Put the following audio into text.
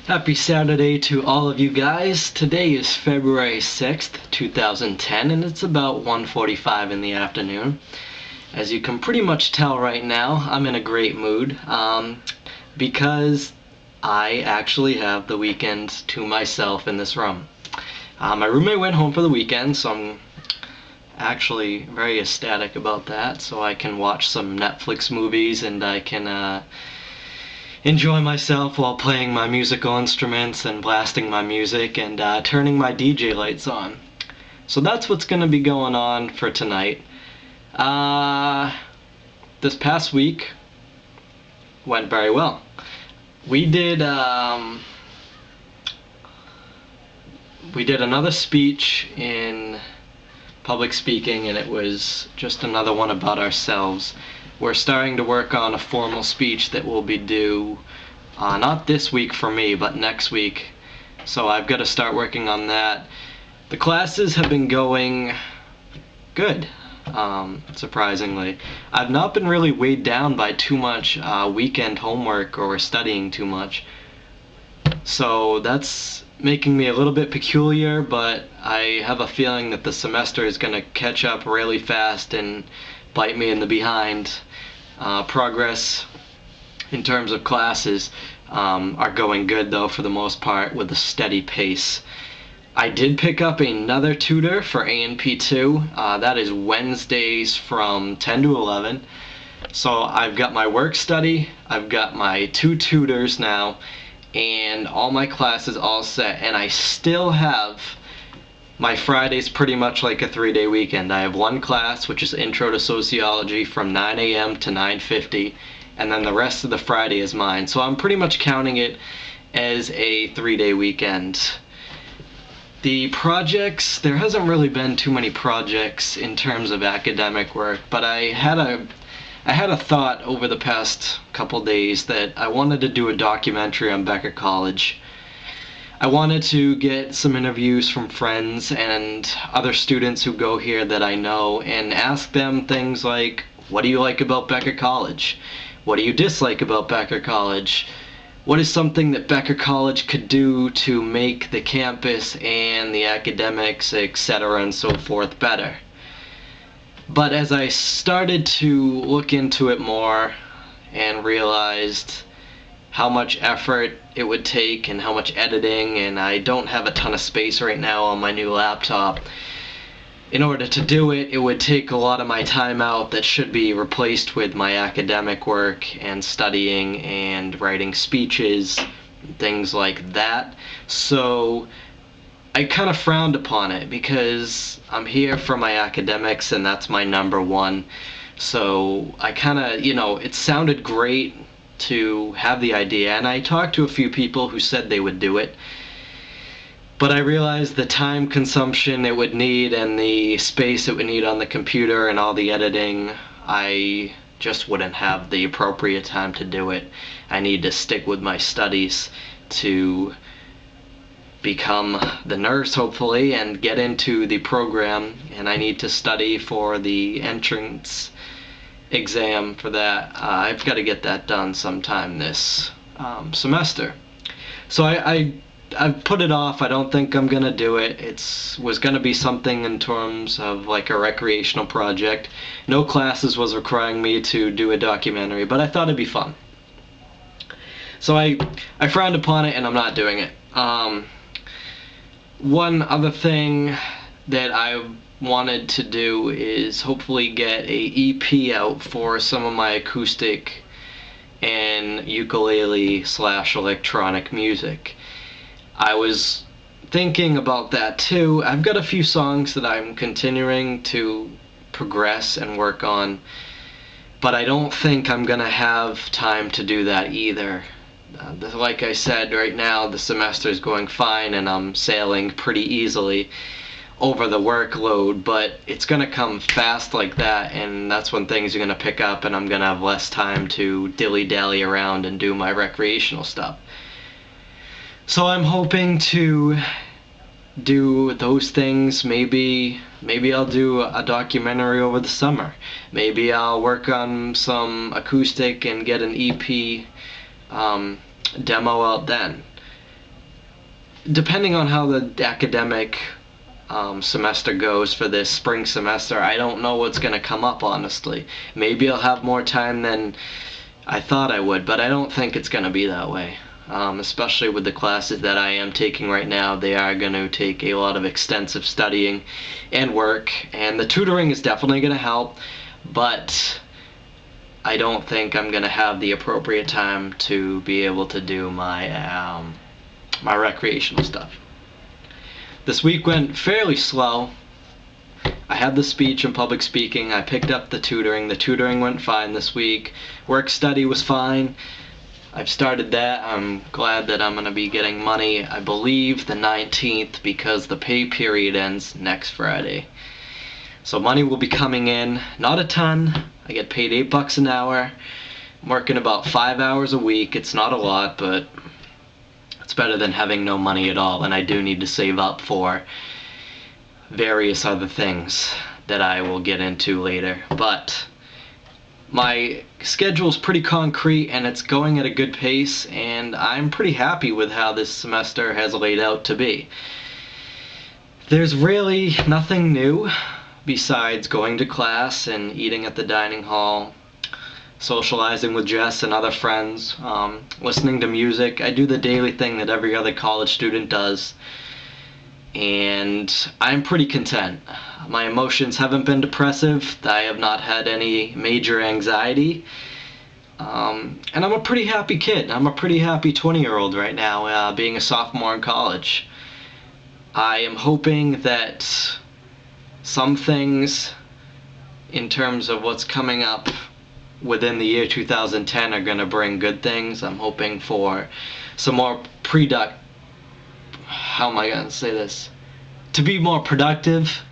Happy Saturday to all of you guys. Today is February 6th, 2010, and it's about 1:45 in the afternoon. As you can pretty much tell right now, I'm in a great mood because I actually have the weekend to myself in this room. My roommate went home for the weekend, so I'm actually very ecstatic about that, so I can watch some Netflix movies and I can enjoy myself while playing my musical instruments and blasting my music and turning my DJ lights on. So that's what's going to be going on for tonight. This past week went very well. We did another speech in public speaking, and it was just another one about ourselves. We're starting to work on a formal speech that will be due not this week for me, but next week. So I've got to start working on that. The classes have been going good, surprisingly. I've not been really weighed down by too much weekend homework or studying too much. So that's making me a little bit peculiar, but I have a feeling that the semester is going to catch up really fast and bite me in the behind. Progress in terms of classes are going good though, for the most part, with a steady pace. I did pick up another tutor for A&P2. That is Wednesdays from 10 to 11. So I've got my work study, I've got my 2 tutors now, and all my classes all set, and I still have my Friday's pretty much like a 3-day weekend. I have one class, which is Intro to Sociology, from 9 a.m. to 9:50, and then the rest of the Friday is mine. So I'm pretty much counting it as a 3-day weekend. The projects, there hasn't really been too many projects in terms of academic work, but I had a thought over the past couple days that I wanted to do a documentary on Becker College. I wanted to get some interviews from friends and other students who go here that I know and ask them things like, what do you like about Becker College? What do you dislike about Becker College? What is something that Becker College could do to make the campus and the academics, etc. and so forth better? But as I started to look into it more and realized how much effort it would take and how much editing, and I don't have a ton of space right now on my new laptop. In order to do it, it would take a lot of my time out that should be replaced with my academic work and studying and writing speeches, things like that. So I kind of frowned upon it because I'm here for my academics and that's my number one. So I kind of, it sounded great to have the idea, and I talked to a few people who said they would do it, but I realized the time consumption it would need and the space it would need on the computer and all the editing, I just wouldn't have the appropriate time to do it. I need to stick with my studies to become the nurse, hopefully, and get into the program, and I need to study for the entrance exam for that. I've got to get that done sometime this semester. So I've put it off. I don't think I'm gonna do it. Was gonna be something in terms of like a recreational project. No classes was requiring me to do a documentary, but I thought it'd be fun. So I frowned upon it and I'm not doing it. One other thing that I wanted to do is hopefully get a EP out for some of my acoustic and ukulele/electronic music. I was thinking about that too. I've got a few songs that I'm continuing to progress and work on, but I don't think I'm gonna have time to do that either. Like I said, right now the semester is going fine and I'm sailing pretty easily over the workload, but it's gonna come fast like that, and that's when things are gonna pick up and I'm gonna have less time to dilly-dally around and do my recreational stuff. So I'm hoping to do those things. Maybe I'll do a documentary over the summer. Maybe I'll work on some acoustic and get an EP demo out then. depending on how the academic semester goes for this spring semester, I don't know what's going to come up, honestly. Maybe I'll have more time than I thought I would, but I don't think it's going to be that way. Especially with the classes that I am taking right now, they are going to take a lot of extensive studying and work, and the tutoring is definitely going to help, but I don't think I'm going to have the appropriate time to be able to do my my recreational stuff. This week went fairly slow. I had the speech and public speaking. I picked up the tutoring. The tutoring went fine this week. Work study was fine. I've started that. I'm glad that I'm going to be getting money, I believe, the 19th, because the pay period ends next Friday. So money will be coming in. Not a ton. I get paid $8 an hour. I'm working about 5 hours a week. It's not a lot, but it's better than having no money at all. And I do need to save up for various other things that I will get into later. But my schedule's pretty concrete and it's going at a good pace, and I'm pretty happy with how this semester has laid out to be. There's really nothing new besides going to class and eating at the dining hall, socializing with Jess and other friends, listening to music. I do the daily thing that every other college student does, and I'm pretty content. My emotions haven't been depressive. I have not had any major anxiety. And I'm a pretty happy kid. I'm a pretty happy 20-year-old right now, being a sophomore in college. I am hoping that some things in terms of what's coming up within the year 2010 are going to bring good things. I'm hoping for some more how am I going to say this? To be more productive